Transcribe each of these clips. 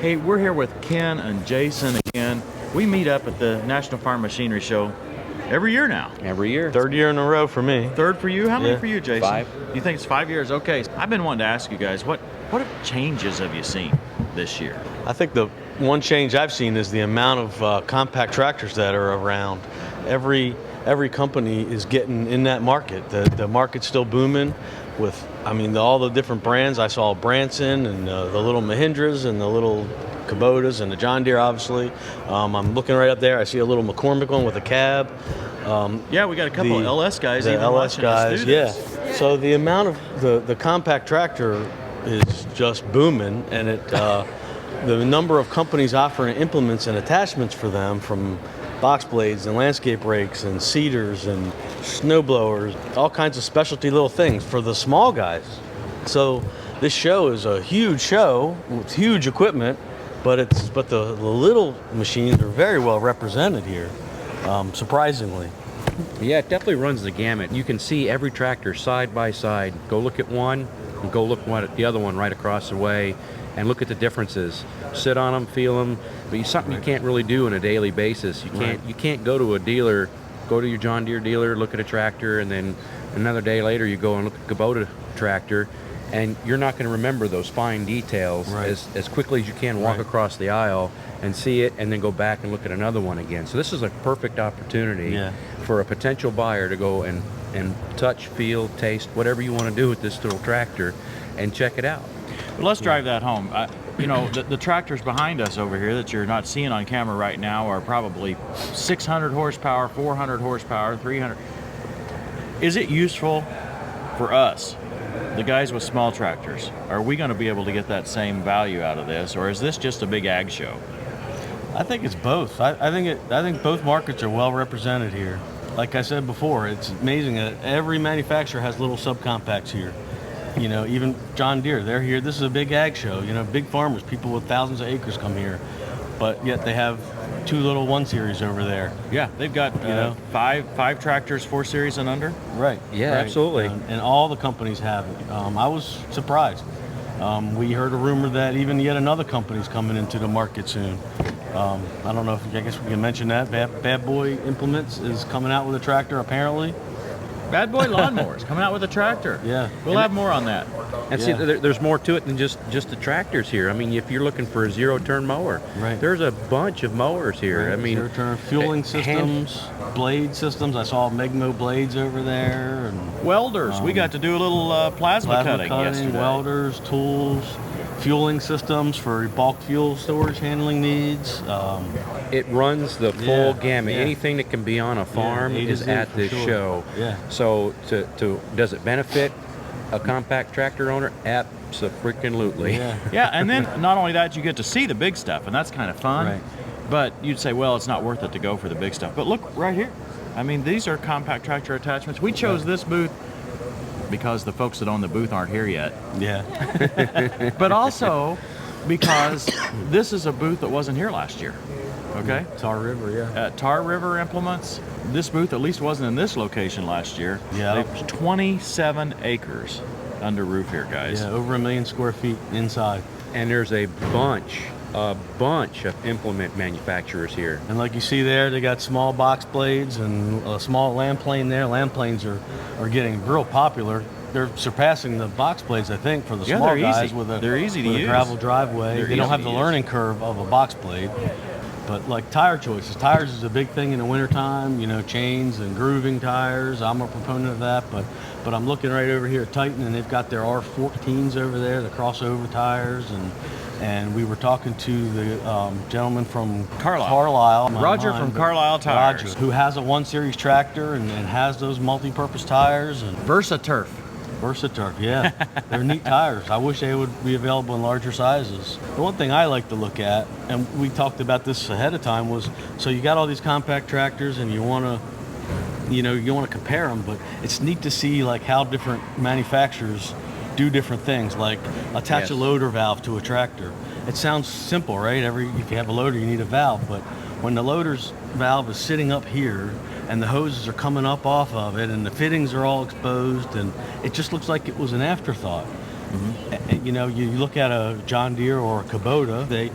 Hey, we're here with Ken and Jason again. We meet up at the National Farm Machinery Show every year now. Every year. Third year in a row for me. Third for you? How many for you, Jason? 5. You think it's 5 years? Okay. I've been wanting to ask you guys, what changes have you seen this year? I think the one change I've seen is the amount of compact tractors that are around. Every company is getting in that market. The market's still booming with, all the different brands. I saw Branson and the little Mahindras and the little Kubotas and the John Deere, obviously. I'm looking right up there. I see a little McCormick one with a cab. Yeah, we got a couple of LS guys. The even LS guys, us do this. yeah. So the amount of the compact tractor is just booming, and the number of companies offering implements and attachments for them, from box blades and landscape rakes and seeders and snow blowers, all kinds of specialty little things for the small guys. So this show is a huge show with huge equipment, but the little machines are very well represented here, surprisingly. Yeah, it definitely runs the gamut. You can see every tractor side by side. Go look at one and go look at the other one right across the way and look at the differences. Sit on them, feel them. But it's something you can't really do on a daily basis. You can't go to a dealer, go to your John Deere dealer, look at a tractor, and then another day later you go and look at a Kubota tractor, and you're not going to remember those fine details as quickly as you can walk across the aisle and see it, and then go back and look at another one again. So this is a perfect opportunity for a potential buyer to go and touch, feel, taste, whatever you want to do with this little tractor, and check it out. But let's drive that home. The tractors behind us over here that you're not seeing on camera right now are probably 600 horsepower, 400 horsepower, 300. Is it useful for us, the guys with small tractors? Are we going to be able to get that same value out of this, or is this just a big ag show? I think it's both. I think both markets are well represented here. Like I said before, it's amazing that every manufacturer has little subcompacts here. Even John Deere, they're here. This is a big ag show. Big farmers, people with thousands of acres come here, but yet they have 2 little 1 series over there. Yeah, they've got five tractors 4 series and under. Right. Yeah, right. Absolutely. And all the companies have it. I was surprised. We heard a rumor that even yet another company's coming into the market soon. I don't know I guess we can mention that. Bad Boy Implements is coming out with a tractor, apparently. Bad Boy Lawnmowers coming out with a tractor. Yeah. We'll have more on that. And see, there's more to it than just the tractors here. If you're looking for a zero-turn mower, there's a bunch of mowers here. Right. Zero-turn fueling systems, blade systems. I saw Megmo blades over there. And welders. We got to do a little plasma cutting yesterday. Welders, tools, fueling systems for bulk fuel storage handling needs. It runs the full gamut. Anything that can be on a farm is at this show. Yeah. So does it benefit a compact tractor owner? Abso-freaking-lutely. Yeah, and then not only that, you get to see the big stuff, and that's kind of fun. Right. But you'd say, well, it's not worth it to go for the big stuff. But look right here. These are compact tractor attachments. We chose this booth because the folks that own the booth aren't here yet. Yeah. But also because this is a booth that wasn't here last year. Okay? Tar River, Tar River Implements. This booth at least wasn't in this location last year. Yeah. There's 27 acres under roof here, guys. Yeah, over 1 million square feet inside. And there's a bunch of implement manufacturers here. And like you see there, they got small box blades and a small land plane there. Land planes are getting real popular. They're surpassing the box blades, I think, for the small guys with a gravel driveway. They don't have the learning curve of a box blade. But like tire choices, tires is a big thing in the wintertime, chains and grooving tires. I'm a proponent of that, but I'm looking right over here at Titan, and they've got their R14s over there, the crossover tires, and we were talking to the gentleman from Carlisle. Roger from Carlisle Tires. Roger, who has a 1 series tractor and has those multi-purpose tires. And VersaTurf, yeah. They're neat tires. I wish they would be available in larger sizes. The one thing I like to look at, and we talked about this ahead of time, was so you got all these compact tractors and you want to compare them, but it's neat to see like how different manufacturers do different things, like attach a loader valve to a tractor. It sounds simple, right? If you have a loader, you need a valve, but when the loader's valve is sitting up here and the hoses are coming up off of it and the fittings are all exposed, and it just looks like it was an afterthought. You know, you look at a John Deere or a Kubota, they're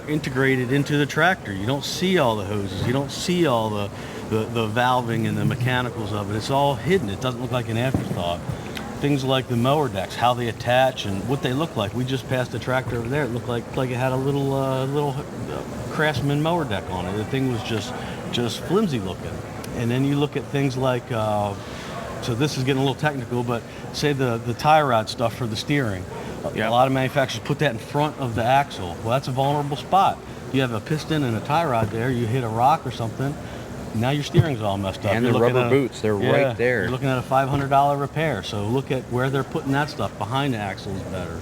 integrated into the tractor. You don't see all the hoses. You don't see all the valving and the mechanicals of it. It's all hidden. It doesn't look like an afterthought. Things like the mower decks, how they attach and what they look like. We just passed a tractor over there. It looked like it had a little Craftsman mower deck on it. The thing was just flimsy looking. And then you look at things like, so this is getting a little technical, but say the tie rod stuff for the steering. Yeah. A lot of manufacturers put that in front of the axle. Well, that's a vulnerable spot. You have a piston and a tie rod there. You hit a rock or something. Now your steering's all messed up. And the rubber boots, they're right there. You're looking at a $500 repair. So look at where they're putting that stuff behind the axle is better.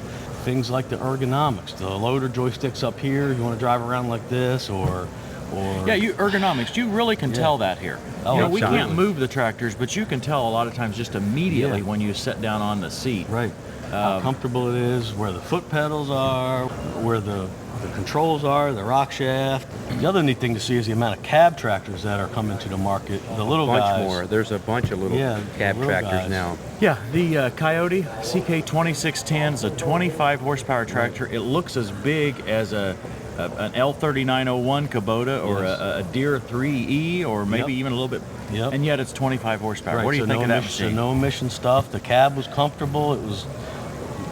Things like the ergonomics, the loader joysticks up here. You want to drive around like this, or yeah, ergonomics. You really can tell that here. Oh, we can't move the tractors, but you can tell a lot of times just immediately when you sit down on the seat. Right. How comfortable it is, where the foot pedals are, where the controls are, the rock shaft. The other neat thing to see is the amount of cab tractors that are coming to the market. The little guys. A bunch more. There's a bunch of little cab tractors guys. now. Yeah, the Kioti CK2610 is a 25 horsepower tractor. It looks as big as an L3901 Kubota or a Deere 3E or maybe even a little bit. Yep. And yet it's 25 horsepower. Right. What do you think of that machine? So no emission stuff. The cab was comfortable. It was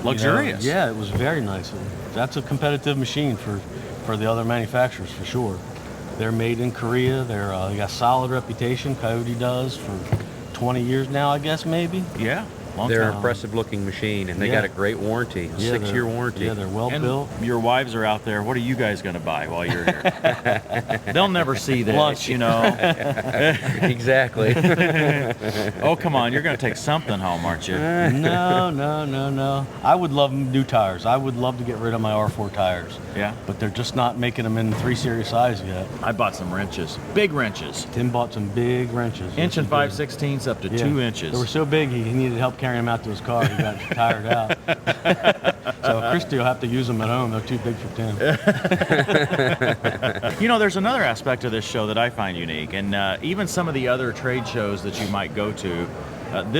luxurious. It was very nice. That's a competitive machine for the other manufacturers for sure. They're made in Korea. They got a solid reputation. Kioti does for 20 years now, I guess maybe. Yeah. They're an impressive looking machine, and they got a great warranty, a 6-year warranty. Yeah, they're well built. Your wives are out there. What are you guys going to buy while you're here? They'll never see this, Lunch. Exactly. Oh, come on. You're going to take something home, aren't you? No. I would love new tires. I would love to get rid of my R4 tires. Yeah. But they're just not making them in 3 Series size yet. I bought some wrenches. Big wrenches. Tim bought some big wrenches. Inch and 5/16 up to 2 inches. They were so big he needed help carrying them out to his car. He got tired out. So Christy will have to use them at home. They're too big for Tim. There's another aspect of this show that I find unique, and even some of the other trade shows that you might go to.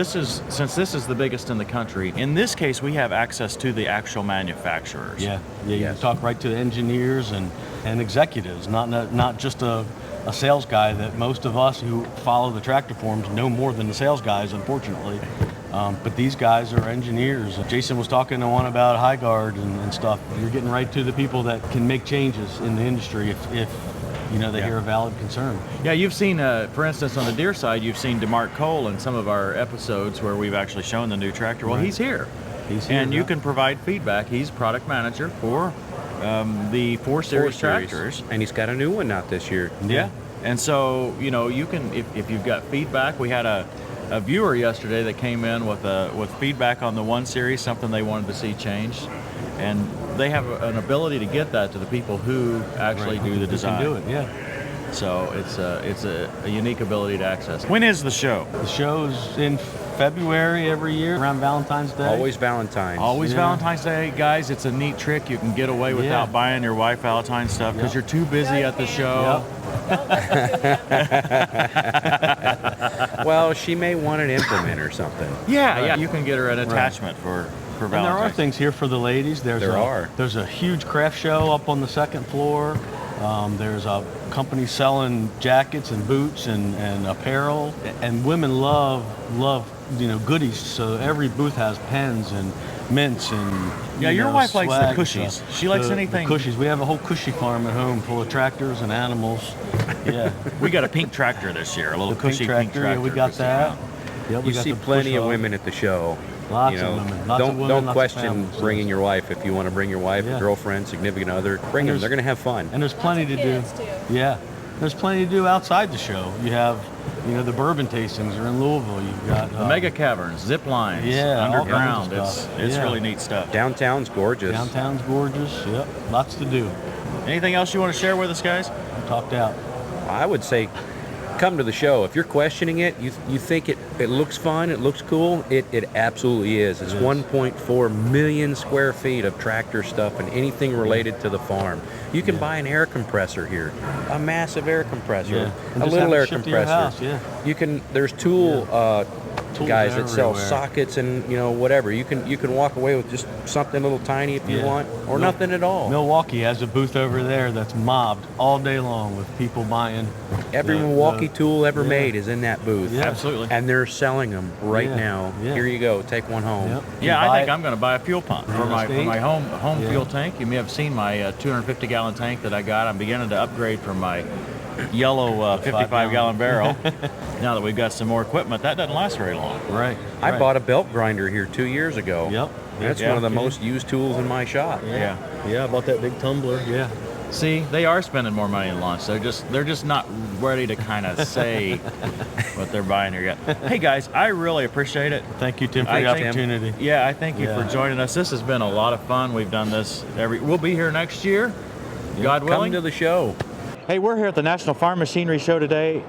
Since this is the biggest in the country, in this case we have access to the actual manufacturers. Yeah. You talk right to the engineers and executives, not just a sales guy that most of us who follow the tractor forums know more than the sales guys, unfortunately. But these guys are engineers. Jason was talking to one about high guard and stuff. You're getting right to the people that can make changes in the industry if they hear a valid concern. Yeah, you've seen, for instance, on the Deere side, you've seen DeMarc Cole in some of our episodes where we've actually shown the new tractor. Well, he's here. And you can provide feedback. He's product manager for the 4 Series tractors. And he's got a new one out this year. Yeah. And so, you can, if you've got feedback, we had a viewer yesterday that came in with feedback on the 1 Series, something they wanted to see changed. And they have an ability to get that to the people who actually do the design. Who can do it, yeah. So it's a unique ability to access. When is the show? The show's in February every year, around Valentine's Day. Always Valentine's. Always Valentine's Day, guys. It's a neat trick. You can get away without buying your wife Valentine's stuff because you're too busy at the show. Well, she may want an implement or something. Yeah. You can get her an attachment for Valentine's. And there are things here for the ladies. There's a huge craft show up on the 2nd floor. There's a company selling jackets and boots and apparel, and women love goodies. So every booth has pens and mints and your wife likes the cushies. Stuff. She likes anything. The cushies. We have a whole cushy farm at home full of tractors and animals. Yeah. We got a pink tractor this year. A little cushy pink tractor. Yeah, we got that. Yep, you see plenty of women at the show. Lots of women. Lots of women, don't lots question of families. bringing your wife. If you want to bring your wife, girlfriend, significant other, bring them. They're going to have fun. And there's plenty to do. Yeah, there's plenty to do outside the show. You have, the bourbon tastings are in Louisville. You've got the mega caverns, zip lines, underground. It's really neat stuff. Downtown's gorgeous. Yep, lots to do. Anything else you want to share with us, guys? I'm talked out. I would say come to the show. If you're questioning it, you think it looks fun, it looks cool, it absolutely is. It's 1.4 million square feet of tractor stuff and anything related to the farm. You can buy an air compressor here, a massive air compressor, a little air compressor. You You can. There's tool guys that sell sockets and whatever. You can walk away with just something a little tiny if you want, or nothing at all. Milwaukee has a booth over there that's mobbed all day long with people buying. Every Milwaukee tool ever made is in that booth. Yeah. Absolutely. And they're selling them right now. Yeah. Here you go. Take one home. Yep. Yeah, I think I'm going to buy a fuel pump for my home Yeah. fuel tank. You may have seen my 250-gallon tank that I got. I'm beginning to upgrade from my yellow 55-gallon barrel. Now that we've got some more equipment, that doesn't last very long. Right. I bought a belt grinder here 2 years ago. Yep. That's one of the most used tools in my shop. Yeah. Yeah, I bought that big tumbler. Yeah. See, they are spending more money in launch. They're just not ready to kind of say what they're buying here yet. Hey guys, I really appreciate it. Thank you, Tim, for the opportunity. Yeah, I thank you for joining us. This has been a lot of fun. We've done this we'll be here next year, God willing. Come to the show. Hey, we're here at the National Farm Machinery Show today,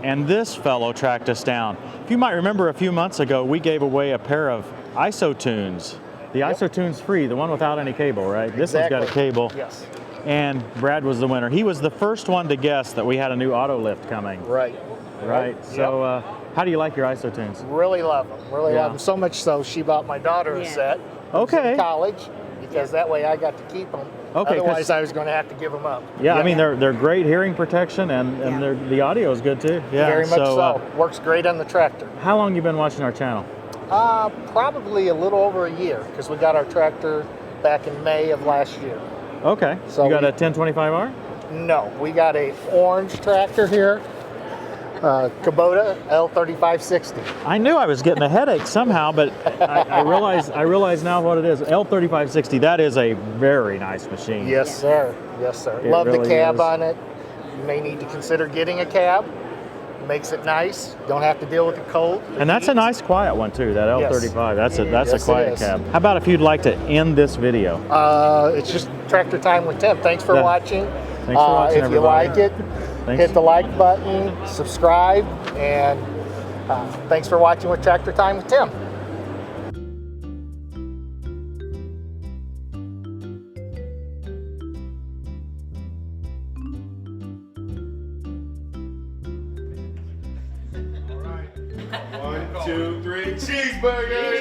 and this fellow tracked us down. If you might remember, a few months ago, we gave away a pair of IsoTunes. The IsoTunes free, the one without any cable, right? This one's got a cable. Yes. And Brad was the winner. He was the first one to guess that we had a new auto lift coming. Right. Right. So how do you like your IsoTunes? Really love them. Really love them. So much so, she bought my daughter a set. Okay. In college, because that way I got to keep them. Okay. Otherwise, I was going to have to give them up. Yeah, I mean they're great hearing protection, and the audio is good too. Yeah. Very much so. Works great on the tractor. How long you been watching our channel? Probably a little over a year, because we got our tractor back in May of last year. Okay. So you got a 1025R? No, we got a orange tractor here. Kubota L3560. I knew I was getting a headache somehow, but I realize now what it is. L3560. That is a very nice machine. Yes, sir. Yes, sir. It Love really the cab is. on it. You may need to consider getting a cab. Makes it nice. Don't have to deal with the cold. And that's a nice quiet one too. That L35. That's a Yes, a quiet it is. cab. How about if you'd like to end this video? It's just Tractor Time with Tim. Thanks for watching. Thanks for watching, if everybody. you like it, Thanks. hit the like button, subscribe, and thanks for watching with Tractor Time with Tim. One, two, three, cheeseburgers!